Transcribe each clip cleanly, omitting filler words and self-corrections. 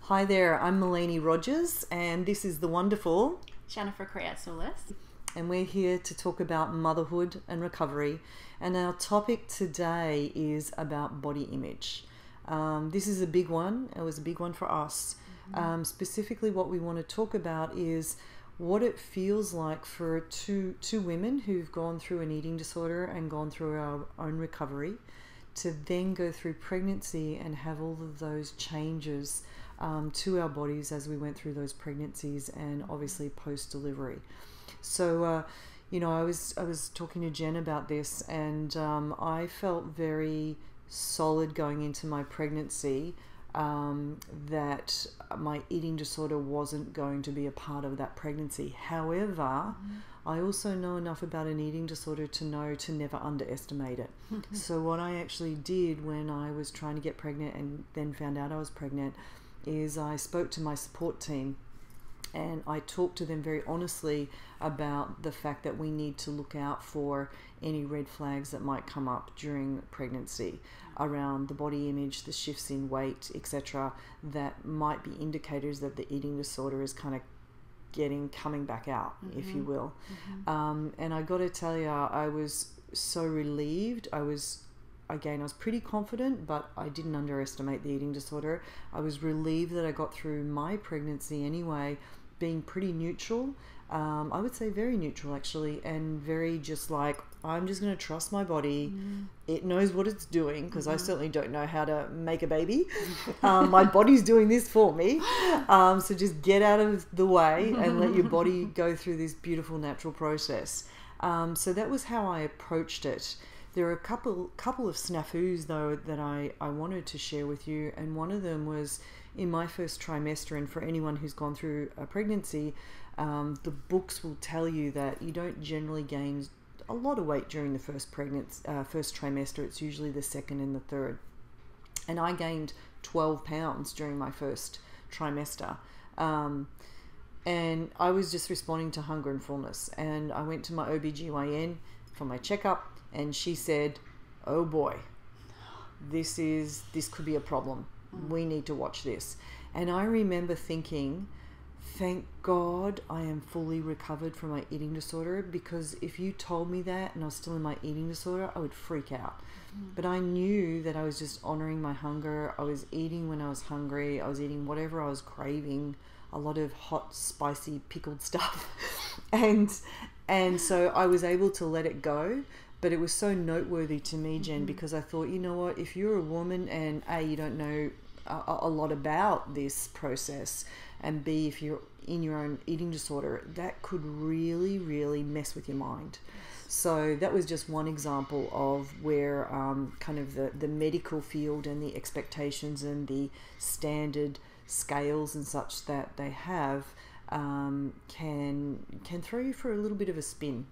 Hi there, I'm Melanie Rogers and this is the wonderful Jennifer Solis. And we're here to talk about motherhood and recovery, and our topic today is about body image. This is a big one. It was a big one for us. Specifically what we want to talk about is what it feels like for two women who've gone through an eating disorder and gone through our own recovery to then go through pregnancy and have all of those changes to our bodies as we went through those pregnancies and obviously post-delivery. So, I was talking to Jen about this, and I felt very solid going into my pregnancy that my eating disorder wasn't going to be a part of that pregnancy. However, I also know enough about an eating disorder to know to never underestimate it. So what I actually did when I was trying to get pregnant and then found out I was pregnant is I spoke to my support team and I talked to them very honestly about the fact that we need to look out for any red flags that might come up during pregnancy around the body image, the shifts in weight, etc., that might be indicators that the eating disorder is kind of coming back out, if you will. And I got to tell you, I was so relieved. I was pretty confident, but I didn't underestimate the eating disorder. I was relieved that I got through my pregnancy anyway, being pretty neutral. I would say very neutral actually, and very just like, I'm just going to trust my body. It knows what it's doing, because I certainly don't know how to make a baby. My body's doing this for me. So just get out of the way and let your body go through this beautiful natural process. So that was how I approached it. There are a couple of snafus though that I wanted to share with you, and one of them was in my first trimester. And for anyone who's gone through a pregnancy, the books will tell you that you don't generally gain a lot of weight during the first trimester. It's usually the second and the third. And I gained 12 pounds during my first trimester. And I was just responding to hunger and fullness. And I went to my OBGYN for my checkup, and she said, oh boy, this could be a problem. We need to watch this. And I remember thinking, thank God I am fully recovered from my eating disorder, because if you told me that and I was still in my eating disorder, I would freak out. But I knew that I was just honoring my hunger. I was eating when I was hungry. I was eating whatever I was craving, a lot of hot, spicy, pickled stuff. and so I was able to let it go. But it was so noteworthy to me, Jen, because I thought, you know what, if you're a woman and A, you don't know a lot about this process, and B, if you're in your own eating disorder, that could really, really mess with your mind. So that was just one example of where kind of the medical field and the expectations and the standard scales and such that they have can throw you for a little bit of a spin.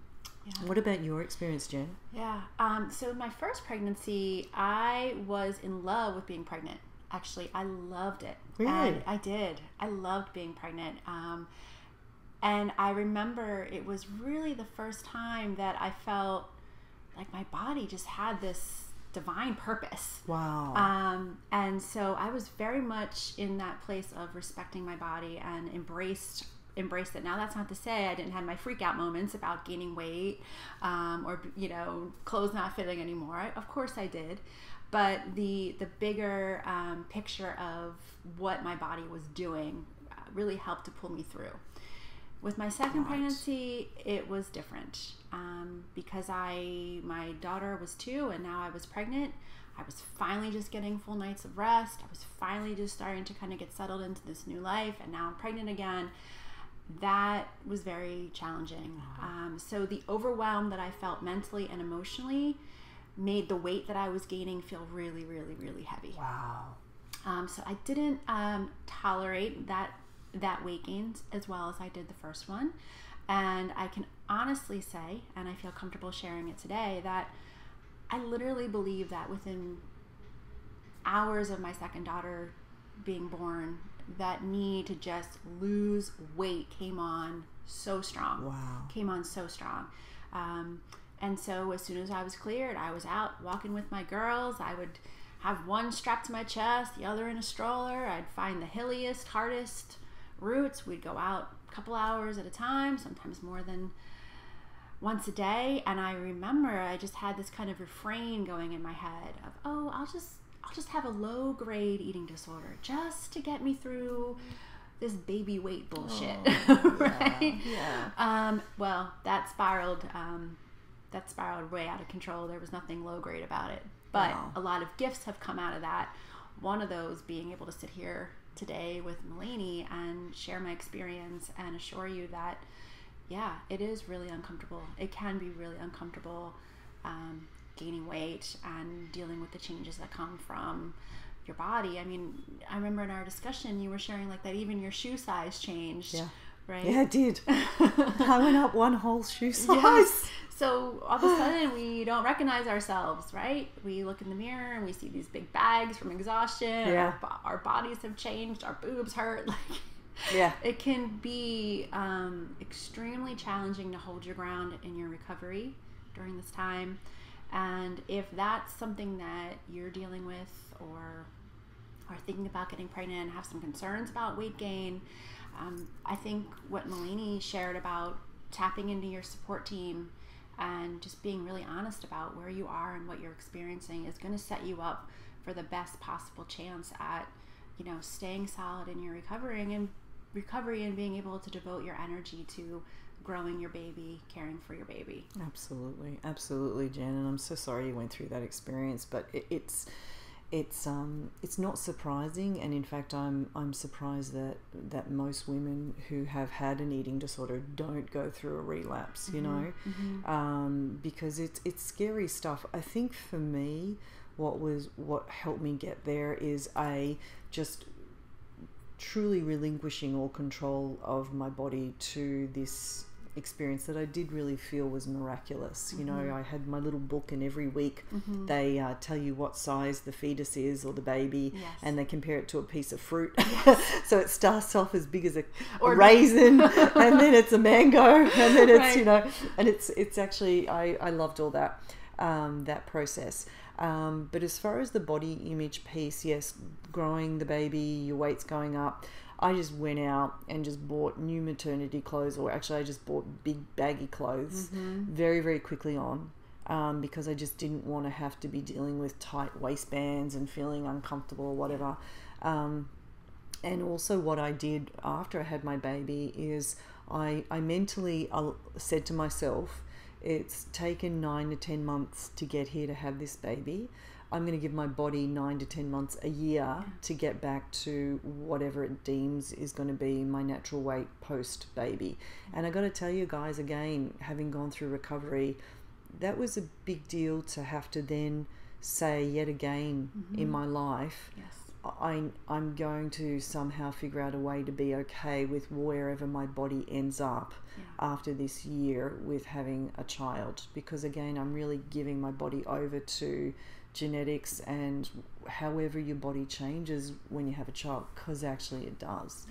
Yeah. What about your experience, Jen? Yeah. So in my first pregnancy, I was in love with being pregnant. Actually, I loved it. Really? I did. I loved being pregnant. And I remember it was really the first time that I felt like my body just had this divine purpose. Wow. And so I was very much in that place of respecting my body and embraced it. Now that's not to say I didn't have my freak out moments about gaining weight or clothes not fitting anymore. Of course I did, but the bigger picture of what my body was doing really helped to pull me through. With my second pregnancy, it was different because my daughter was 2 and now I was pregnant. I was finally just getting full nights of rest. I was finally just starting to kind of get settled into this new life, and now I'm pregnant again. That was very challenging. So the overwhelm that I felt mentally and emotionally made the weight that I was gaining feel really, really, really heavy. Wow. So I didn't tolerate that weight gain as well as I did the first one. And I can honestly say, and I feel comfortable sharing it today, that I literally believe that within hours of my second daughter being born, that need to just lose weight came on so strong. Wow. Came on so strong. And so as soon as I was cleared, I was out walking with my girls. I would have one strapped to my chest, the other in a stroller. I'd find the hilliest, hardest routes. We'd go out a couple hours at a time, sometimes more than once a day. And I remember I just had this kind of refrain going in my head of, oh, I'll just have a low grade eating disorder just to get me through this baby weight bullshit. Right? Yeah. Well, that spiraled way out of control. There was nothing low grade about it. But a lot of gifts have come out of that. One of those being able to sit here today with Melanie and share my experience and assure you that, yeah, it is really uncomfortable. It can be really uncomfortable gaining weight and dealing with the changes that come from your body. I mean, I remember in our discussion you were sharing like that even your shoe size changed. Yeah. Right? Yeah, it did. I went up one whole shoe size. Yes. So all of a sudden we don't recognize ourselves, right? We look in the mirror and we see these big bags from exhaustion. Yeah. Our bodies have changed. Our boobs hurt. Like, yeah. It can be extremely challenging to hold your ground in your recovery during this time. And if that's something that you're dealing with or are thinking about getting pregnant and have some concerns about weight gain, I think what Melanie shared about tapping into your support team and just being really honest about where you are and what you're experiencing is going to set you up for the best possible chance at, staying solid in your recovery and being able to devote your energy to growing your baby, caring for your baby. Absolutely, Jen. And I'm so sorry you went through that experience, but it's not surprising, and in fact I'm surprised that most women who have had an eating disorder don't go through a relapse, because it's scary stuff. I think for me what helped me get there is just truly relinquishing all control of my body to this experience that I did really feel was miraculous. I had my little book, and every week they tell you what size the fetus is or the baby, and they compare it to a piece of fruit. So it starts off as big as a raisin, and then it's a mango, and then it's and it's actually I loved all that process. But as far as the body image piece, yes, growing the baby, your weight's going up. I just went out and just bought new maternity clothes, or actually I just bought big baggy clothes very, very quickly on, because I just didn't want to have to be dealing with tight waistbands and feeling uncomfortable or whatever. And also what I did after I had my baby is I mentally said to myself, it's taken 9 to 10 months to get here to have this baby. I'm going to give my body 9 to 10 months, a year, to get back to whatever it deems is going to be my natural weight post baby. And I got to tell you guys, again, having gone through recovery, that was a big deal to have to then say yet again in my life, I'm going to somehow figure out a way to be okay with wherever my body ends up after this year with having a child. Because again, I'm really giving my body over to genetics and however your body changes when you have a child, because actually it does.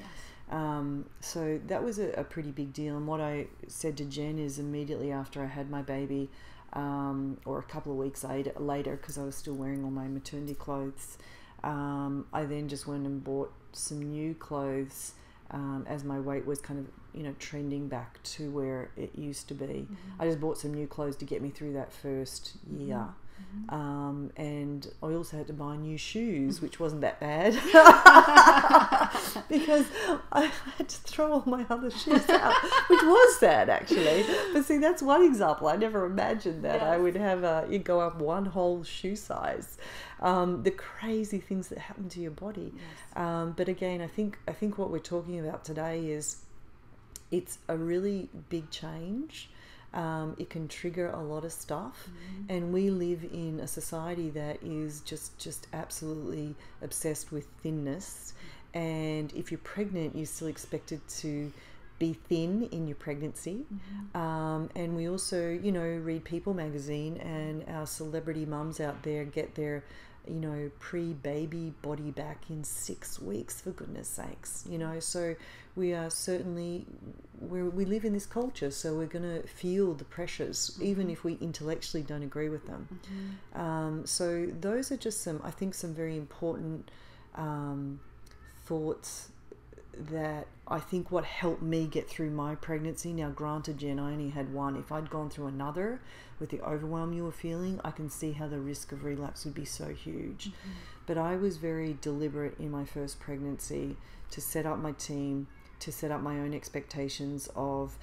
So that was a pretty big deal. And what I said to Jen is immediately after I had my baby, or a couple of weeks later, because I was still wearing all my maternity clothes, I then just went and bought some new clothes as my weight was kind of trending back to where it used to be. I just bought some new clothes to get me through that first year. And I also had to buy new shoes, which wasn't that bad because I had to throw all my other shoes out, which was sad actually. But see, that's one example. I never imagined that I would have you go up one whole shoe size. The crazy things that happen to your body. But again, I think what we're talking about today is it's a really big change. It can trigger a lot of stuff, and we live in a society that is just absolutely obsessed with thinness. And if you're pregnant, you're still expected to be thin in your pregnancy. And we also, you know, read People magazine, and our celebrity mums out there get their, you know, pre-baby body back in 6 weeks, for goodness sakes, you know. So we are certainly, we live in this culture, so we're going to feel the pressures, even if we intellectually don't agree with them. So those are just some, I think, some very important thoughts that I think what helped me get through my pregnancy. Now, granted, Jen, I only had one. If I'd gone through another with the overwhelm you were feeling, I can see how the risk of relapse would be so huge. But I was very deliberate in my first pregnancy to set up my team, to set up my own expectations of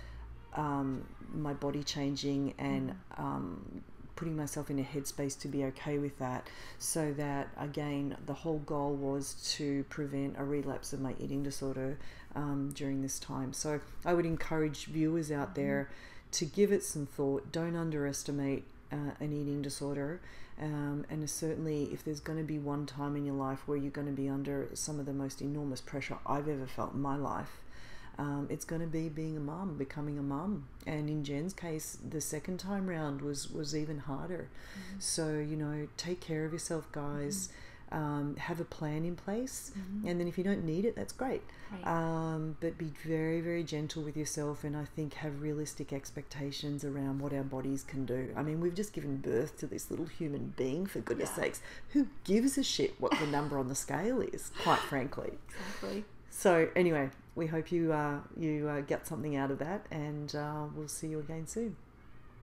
my body changing, and putting myself in a headspace to be okay with that, so that, again, the whole goal was to prevent a relapse of my eating disorder during this time. So I would encourage viewers out there to give it some thought. Don't underestimate an eating disorder, and certainly if there's going to be one time in your life where you're going to be under some of the most enormous pressure I've ever felt in my life, it's going to be being a mum, becoming a mum. And in Jen's case, the second time round was even harder. So, you know, take care of yourself, guys. Have a plan in place, and then if you don't need it, that's great. But be very, very gentle with yourself, and I think have realistic expectations around what our bodies can do. I mean, we've just given birth to this little human being, for goodness sakes. Who gives a shit what the number on the scale is, quite frankly? Exactly. So anyway, we hope you get something out of that, and we'll see you again soon.